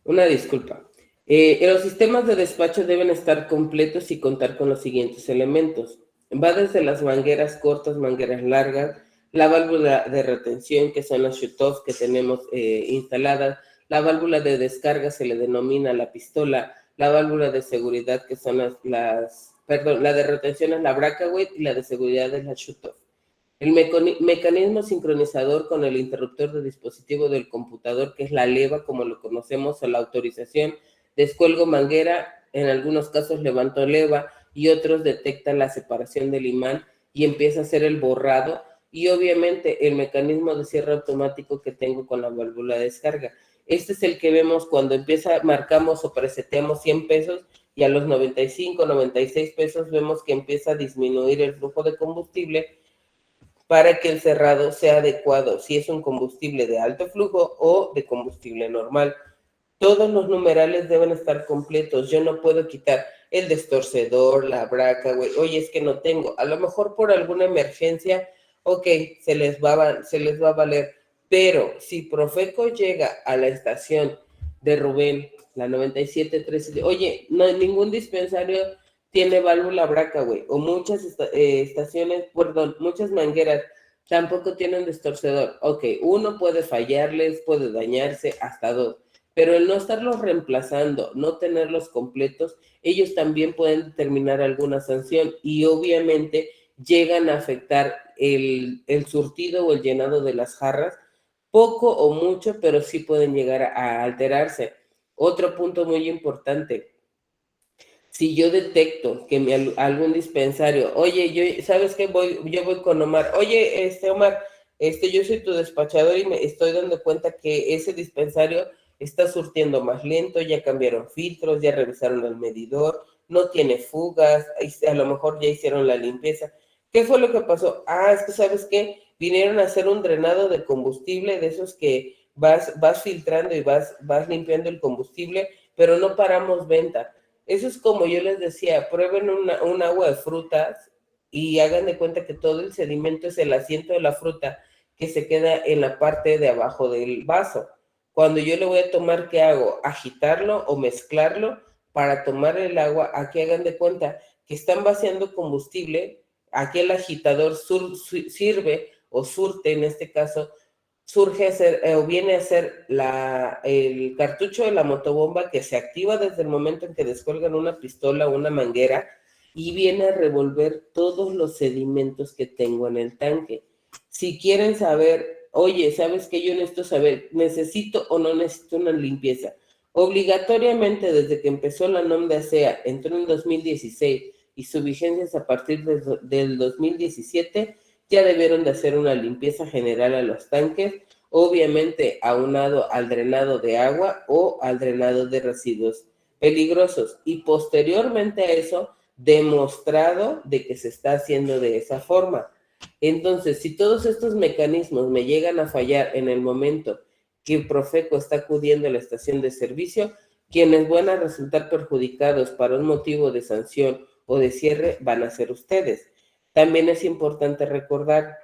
Una disculpa. Los sistemas de despacho deben estar completos y contar con los siguientes elementos. Va desde las mangueras cortas, mangueras largas, la válvula de retención, que son las shut-offs que tenemos instaladas, la válvula de descarga se le denomina la pistola, la válvula de seguridad, que son la de retención es la breakaway y la de seguridad es la shut-off. El mecanismo sincronizador con el interruptor de dispositivo del computador, que es la leva, como lo conocemos, o la autorización, descuelgo manguera, en algunos casos levanto leva y otros detectan la separación del imán y empieza a hacer el borrado, y obviamente el mecanismo de cierre automático que tengo con la válvula de descarga. Este es el que vemos cuando marcamos o preseteamos 100 pesos y a los 95, 96 pesos vemos que empieza a disminuir el flujo de combustible para que el cerrado sea adecuado, si es un combustible de alto flujo o de combustible normal. Todos los numerales deben estar completos. Yo no puedo quitar el destorcedor, la braca, güey. Oye, es que no tengo. A lo mejor por alguna emergencia, ok, se les va a valer. Pero si Profeco llega a la estación de Rubén, la 9713, oye, no hay ningún dispensario tiene válvula braca, güey, o muchas estaciones, perdón, muchas mangueras tampoco tienen destorcedor. Ok, uno puede fallarles, puede dañarse, hasta dos, pero el no estarlos reemplazando, no tenerlos completos, ellos también pueden determinar alguna sanción y obviamente llegan a afectar el surtido o el llenado de las jarras, poco o mucho, pero sí pueden llegar a alterarse. Otro punto muy importante, si yo detecto que algún dispensario, oye, ¿sabes qué? Yo voy con Omar, oye, Omar, yo soy tu despachador y me estoy dando cuenta que ese dispensario está surtiendo más lento, ya cambiaron filtros, ya revisaron el medidor, no tiene fugas, a lo mejor ya hicieron la limpieza. ¿Qué fue lo que pasó? Es que, ¿sabes qué? Vinieron a hacer un drenado de combustible de esos que vas filtrando y vas limpiando el combustible, pero no paramos venta. Eso es como yo les decía, prueben un agua de frutas y hagan de cuenta que todo el sedimento es el asiento de la fruta que se queda en la parte de abajo del vaso. Cuando yo le voy a tomar, ¿qué hago? Agitarlo o mezclarlo para tomar el agua. Aquí hagan de cuenta que están vaciando combustible, aquí el agitador sirve o surte, en este caso, surge a ser, o viene a ser el cartucho de la motobomba que se activa desde el momento en que descuelgan una pistola o una manguera y viene a revolver todos los sedimentos que tengo en el tanque. Si quieren saber, oye, ¿sabes qué? Yo necesito saber, ¿necesito o no necesito una limpieza? Obligatoriamente, desde que empezó la NOM de ASEA, entró en 2016 y su vigencia es a partir del 2017, ya debieron de hacer una limpieza general a los tanques, obviamente aunado al drenado de agua o al drenado de residuos peligrosos. Y posteriormente a eso, demostrado de que se está haciendo de esa forma. Entonces, si todos estos mecanismos me llegan a fallar en el momento que Profeco está acudiendo a la estación de servicio, quienes van a resultar perjudicados para un motivo de sanción o de cierre van a ser ustedes. También es importante recordar,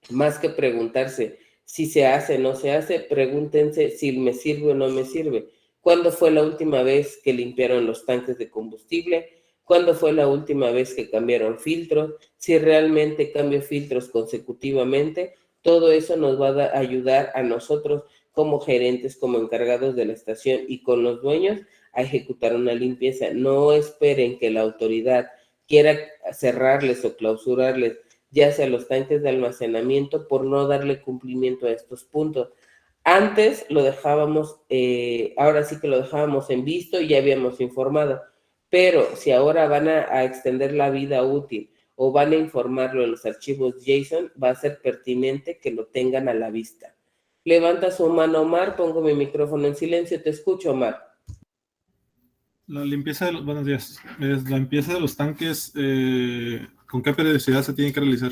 más que preguntarse si se hace o no se hace, pregúntense si me sirve o no me sirve. ¿Cuándo fue la última vez que limpiaron los tanques de combustible? ¿Cuándo fue la última vez que cambiaron filtros? Si realmente cambio filtros consecutivamente, todo eso nos va a ayudar a nosotros como gerentes, como encargados de la estación y con los dueños a ejecutar una limpieza. No esperen que la autoridad quiera cerrarles o clausurarles ya sea los tanques de almacenamiento por no darle cumplimiento a estos puntos. Antes lo dejábamos, ahora sí que lo dejábamos en visto y ya habíamos informado, pero si ahora van a extender la vida útil o van a informarlo en los archivos JSON, va a ser pertinente que lo tengan a la vista. Levanta su mano, Omar, pongo mi micrófono en silencio, te escucho, Omar. La limpieza de los, buenos días. La limpieza de los tanques, ¿con qué periodicidad se tiene que realizar?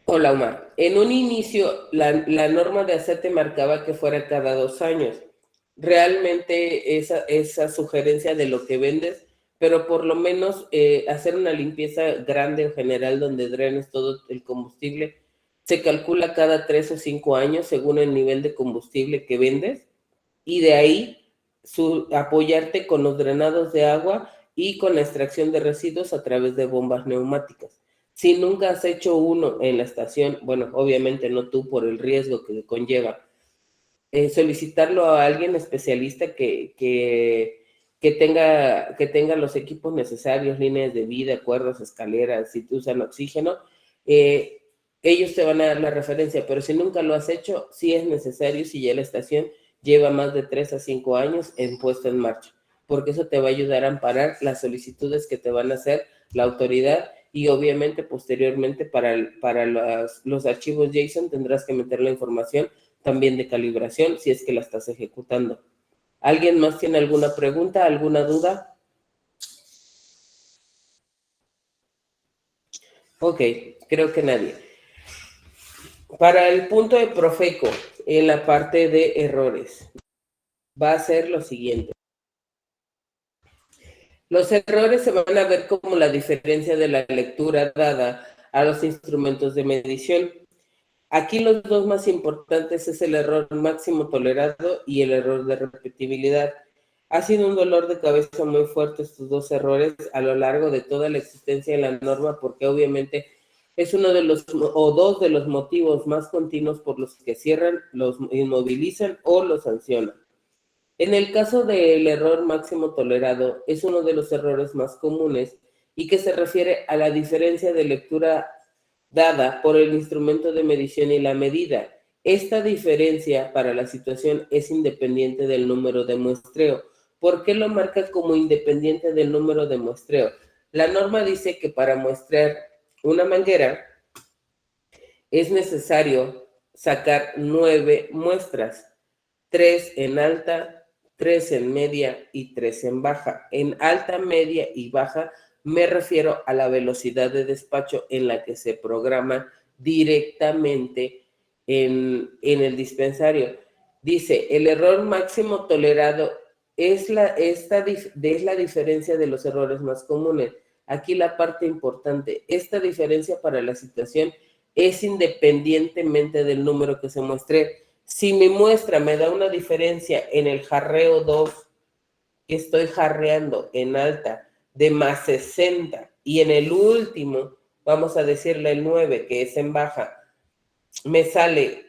Hola, Omar. En un inicio, la norma de ACETE marcaba que fuera cada 2 años. Realmente esa sugerencia de lo que vendes, pero por lo menos hacer una limpieza grande en general donde drenes todo el combustible, se calcula cada 3 o 5 años según el nivel de combustible que vendes y de ahí apoyarte con los drenados de agua y con la extracción de residuos a través de bombas neumáticas. Si nunca has hecho uno en la estación, bueno, obviamente no tú por el riesgo que conlleva, solicitarlo a alguien especialista que tenga los equipos necesarios, líneas de vida, cuerdas, escaleras, si usan oxígeno, ellos te van a dar la referencia, pero si nunca lo has hecho, sí es necesario, si ya la estación lleva más de 3 a 5 años en puesto en marcha, porque eso te va a ayudar a amparar las solicitudes que te van a hacer la autoridad y obviamente posteriormente para los archivos JSON tendrás que meter la información también de calibración si es que la estás ejecutando. ¿Alguien más tiene alguna pregunta, alguna duda? Ok, creo que nadie. Para el punto de Profeco, en la parte de errores, va a ser lo siguiente. Los errores se van a ver como la diferencia de la lectura dada a los instrumentos de medición. Aquí los dos más importantes es el error máximo tolerado y el error de repetibilidad. Ha sido un dolor de cabeza muy fuerte estos dos errores a lo largo de toda la existencia de la norma porque obviamente es uno de los o dos de los motivos más continuos por los que cierran, los inmovilizan o los sancionan. En el caso del error máximo tolerado, es uno de los errores más comunes y que se refiere a la diferencia de lectura dada por el instrumento de medición y la medida. Esta diferencia para la situación es independiente del número de muestreo. ¿Por qué lo marca como independiente del número de muestreo? La norma dice que para muestrear una manguera es necesario sacar 9 muestras, 3 en alta, 3 en media y 3 en baja. En alta, media y baja me refiero a la velocidad de despacho en la que se programan directamente en el dispensario. Dice, el error máximo tolerado es la diferencia de los errores más comunes. Aquí la parte importante, esta diferencia para la situación es independientemente del número que se muestre. Si mi muestra me da una diferencia en el jarreo 2, que estoy jarreando en alta, de más 60, y en el último, vamos a decirle el 9, que es en baja, me sale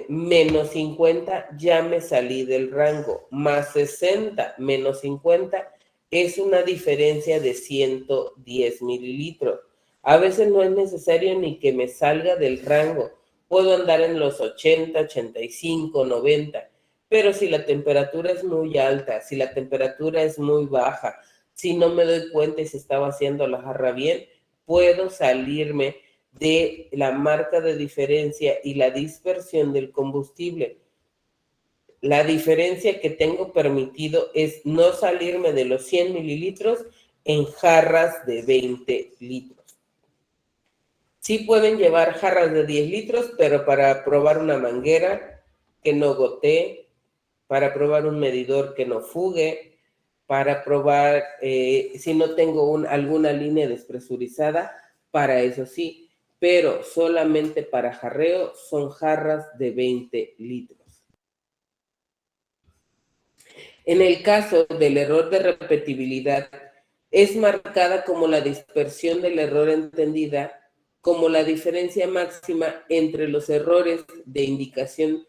menos 50, ya me salí del rango. Más 60, menos 50, es una diferencia de 110 mililitros. A veces no es necesario ni que me salga del rango. Puedo andar en los 80, 85, 90. Pero si la temperatura es muy alta, si la temperatura es muy baja, si no me doy cuenta y se está vaciando la jarra bien, puedo salirme de la marca de diferencia y la dispersión del combustible. La diferencia que tengo permitido es no salirme de los 100 mililitros en jarras de 20 litros. Sí pueden llevar jarras de 10 litros, pero para probar una manguera que no gotee, para probar un medidor que no fugue, para probar si no tengo alguna línea despresurizada, para eso sí, pero solamente para jarreo son jarras de 20 litros. En el caso del error de repetibilidad, es marcada como la dispersión del error entendida como la diferencia máxima entre los errores de indicación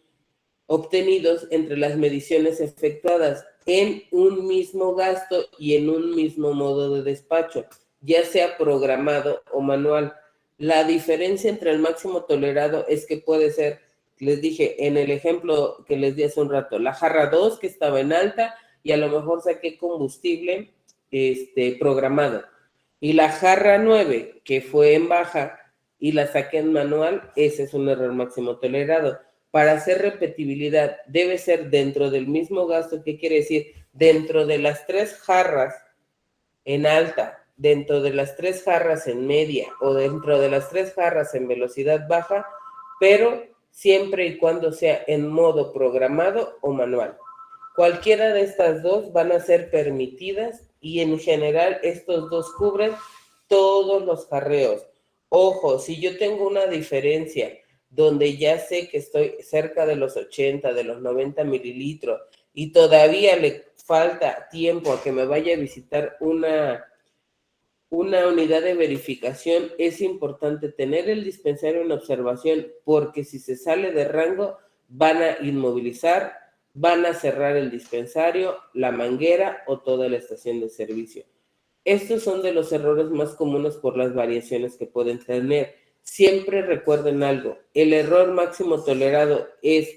obtenidos entre las mediciones efectuadas en un mismo gasto y en un mismo modo de despacho, ya sea programado o manual. La diferencia entre el máximo tolerado es que puede ser, les dije en el ejemplo que les di hace un rato, la jarra 2 que estaba en alta y a lo mejor saqué combustible programado. Y la jarra 9 que fue en baja y la saqué en manual, ese es un error máximo tolerado. Para hacer repetibilidad debe ser dentro del mismo gasto. ¿Qué quiere decir? Dentro de las 3 jarras en alta, dentro de las 3 jarras en media o dentro de las 3 jarras en velocidad baja, pero siempre y cuando sea en modo programado o manual. Cualquiera de estas dos van a ser permitidas y en general estos dos cubren todos los jarreos. Ojo, si yo tengo una diferencia donde ya sé que estoy cerca de los 80, de los 90 mililitros y todavía le falta tiempo a que me vaya a visitar una unidad de verificación, es importante tener el dispensario en observación porque si se sale de rango van a inmovilizar, van a cerrar el dispensario, la manguera o toda la estación de servicio. Estos son de los errores más comunes por las variaciones que pueden tener. Siempre recuerden algo, el error máximo tolerado es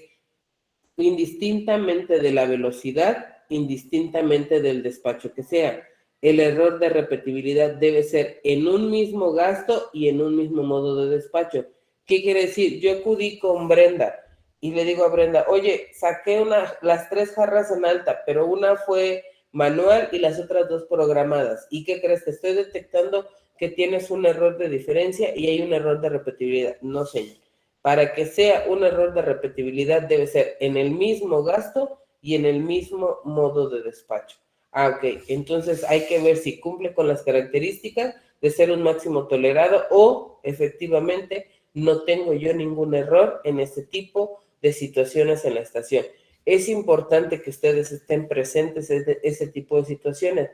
indistintamente de la velocidad, indistintamente del despacho que sea. El error de repetibilidad debe ser en un mismo gasto y en un mismo modo de despacho. ¿Qué quiere decir? Yo acudí con Brenda y le digo a Brenda, oye, saqué las 3 jarras en alta, pero una fue manual y las otras 2 programadas. ¿Y qué crees? Te estoy detectando que tienes un error de diferencia y hay un error de repetibilidad. No, señor. Para que sea un error de repetibilidad debe ser en el mismo gasto y en el mismo modo de despacho. Ok, entonces hay que ver si cumple con las características de ser un máximo tolerado o efectivamente no tengo yo ningún error en este tipo de situaciones en la estación. Es importante que ustedes estén presentes en ese tipo de situaciones.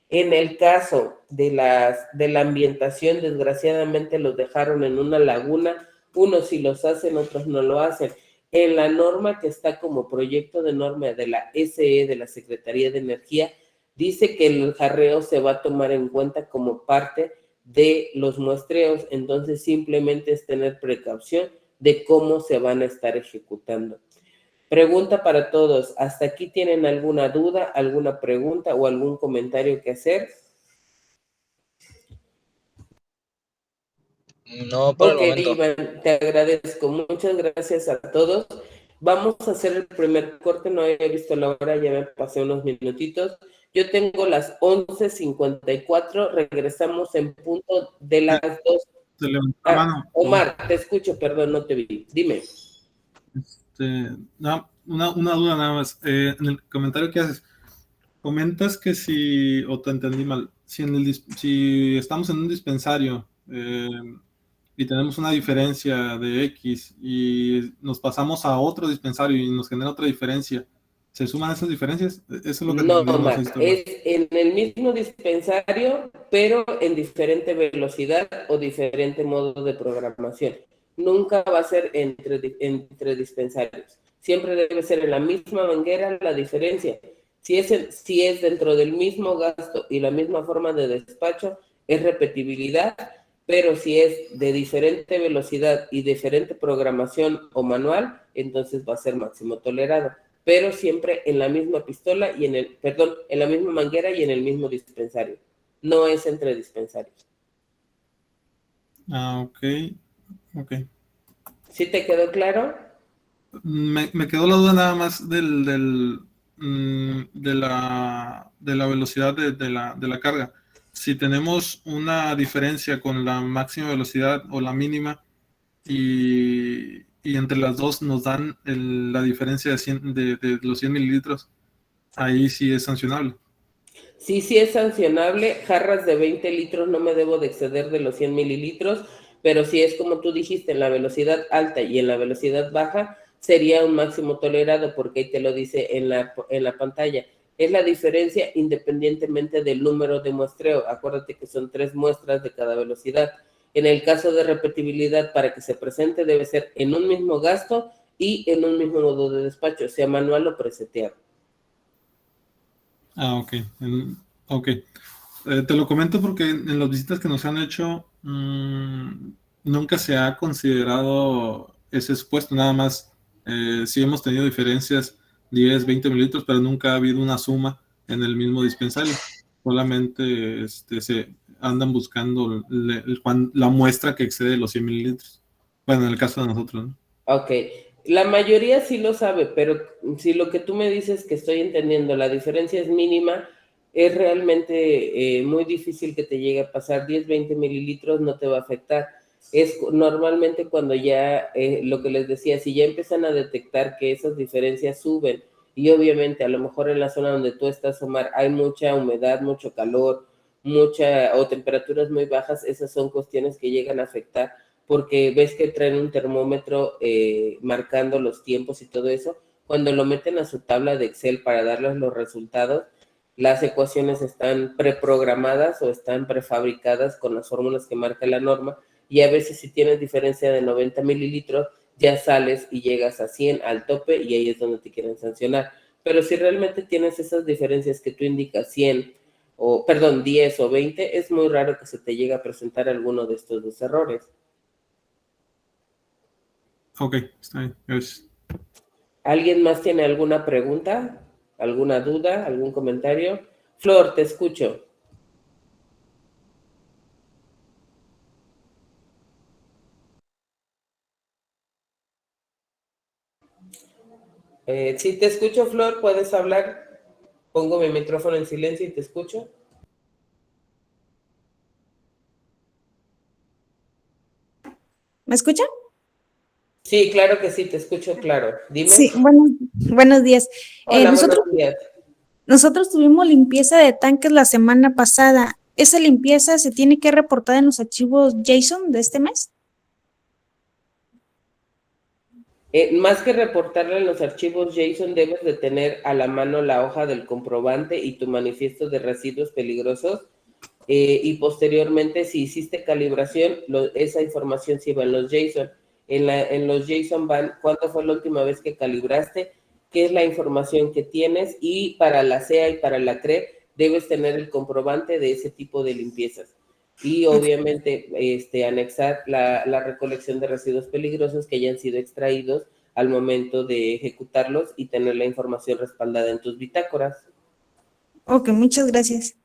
En el caso de la ambientación, desgraciadamente los dejaron en una laguna. Unos sí los hacen, otros no lo hacen. En la norma que está como proyecto de norma de la SE, de la Secretaría de Energía, dice que el jarreo se va a tomar en cuenta como parte de los muestreos, entonces simplemente es tener precaución de cómo se van a estar ejecutando. Pregunta para todos, ¿hasta aquí tienen alguna duda, alguna pregunta o algún comentario que hacer? No, por el momento. Iván, te agradezco. Muchas gracias a todos. Vamos a hacer el primer corte. No había visto la hora, ya me pasé unos minutitos. Yo tengo las 11:54. Regresamos en punto de las 2. Se levantó la mano. Omar, te escucho, perdón, no te vi. Dime. Una duda nada más. En el comentario que haces, comentas que si, o te entendí mal, si estamos en un dispensario y tenemos una diferencia de X y nos pasamos a otro dispensario y nos genera otra diferencia, ¿se suman esas diferencias? Eso es lo que No, entendí, no sé si Omar, estoy mal. es en el mismo dispensario, pero en diferente velocidad o diferente modo de programación. Nunca va a ser entre dispensarios. Siempre debe ser en la misma manguera la diferencia. Si es dentro del mismo gasto y la misma forma de despacho, es repetibilidad, pero si es de diferente velocidad y diferente programación o manual, entonces va a ser máximo tolerado, pero siempre en la misma pistola y en la misma manguera y en el mismo dispensario. No es entre dispensarios. Ok, ok. ¿Sí te quedó claro? Me quedó la duda nada más de la velocidad de la carga. Si tenemos una diferencia con la máxima velocidad o la mínima y entre las dos nos dan la diferencia de los 100 mililitros, ahí sí es sancionable. Sí, sí es sancionable. Jarras de 20 litros no me debo de exceder de los 100 mililitros, pero si es como tú dijiste, en la velocidad alta y en la velocidad baja, sería un máximo tolerado, porque ahí te lo dice en la pantalla. Es la diferencia independientemente del número de muestreo. Acuérdate que son 3 muestras de cada velocidad. En el caso de repetibilidad, para que se presente, debe ser en un mismo gasto y en un mismo modo de despacho, sea manual o preseteado. Ok. Ok. Te lo comento porque en las visitas que nos han hecho nunca se ha considerado ese supuesto, nada más sí hemos tenido diferencias 10, 20 mililitros, pero nunca ha habido una suma en el mismo dispensario. Solamente se andan buscando la muestra que excede los 100 mililitros. Bueno, en el caso de nosotros, ¿no? Ok, la mayoría sí lo sabe, pero si lo que tú me dices que estoy entendiendo, la diferencia es mínima, es realmente muy difícil que te llegue a pasar 10, 20 mililitros, no te va a afectar. Es normalmente cuando ya, lo que les decía, si ya empiezan a detectar que esas diferencias suben y obviamente a lo mejor en la zona donde tú estás, Omar, hay mucha humedad, mucho calor, o temperaturas muy bajas, esas son cuestiones que llegan a afectar porque ves que traen un termómetro marcando los tiempos y todo eso. Cuando lo meten a su tabla de Excel para darles los resultados, las ecuaciones están preprogramadas o están prefabricadas con las fórmulas que marca la norma, y a veces si tienes diferencia de 90 mililitros, ya sales y llegas a 100 al tope, y ahí es donde te quieren sancionar. Pero si realmente tienes esas diferencias que tú indicas, 100, o perdón, 10 o 20, es muy raro que se te llegue a presentar alguno de estos dos errores. Ok, está bien. Gracias. ¿Alguien más tiene alguna pregunta? ¿Alguna duda? ¿Algún comentario? Flor, te escucho. Sí, te escucho, Flor, ¿puedes hablar? Pongo mi micrófono en silencio y te escucho. ¿Me escucha? Sí, claro que sí, te escucho, claro. Dime. Sí, bueno, buenos días. Hola, buenos Nosotros, días. nosotros tuvimos limpieza de tanques la semana pasada. ¿Esa limpieza se tiene que reportar en los archivos JSON de este mes? Más que reportarle en los archivos JSON, debes de tener a la mano la hoja del comprobante y tu manifiesto de residuos peligrosos. Y posteriormente, si hiciste calibración, esa información sí va en los JSON. En los JSON van cuándo fue la última vez que calibraste, qué es la información que tienes, y para la CEA y para la CRE debes tener el comprobante de ese tipo de limpiezas. Y obviamente anexar la recolección de residuos peligrosos que hayan sido extraídos al momento de ejecutarlos y tener la información respaldada en tus bitácoras. Ok, muchas gracias.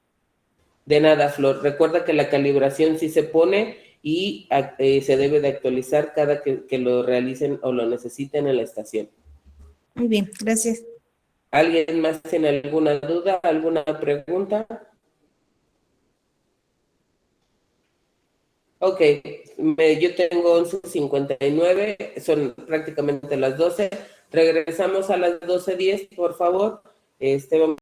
De nada, Flor. Recuerda que la calibración sí se pone y se debe de actualizar cada que lo realicen o lo necesiten en la estación. Muy bien, gracias. ¿Alguien más tiene alguna duda, alguna pregunta? Ok, yo tengo 11:59, son prácticamente las 12. Regresamos a las 12:10, por favor. Vamos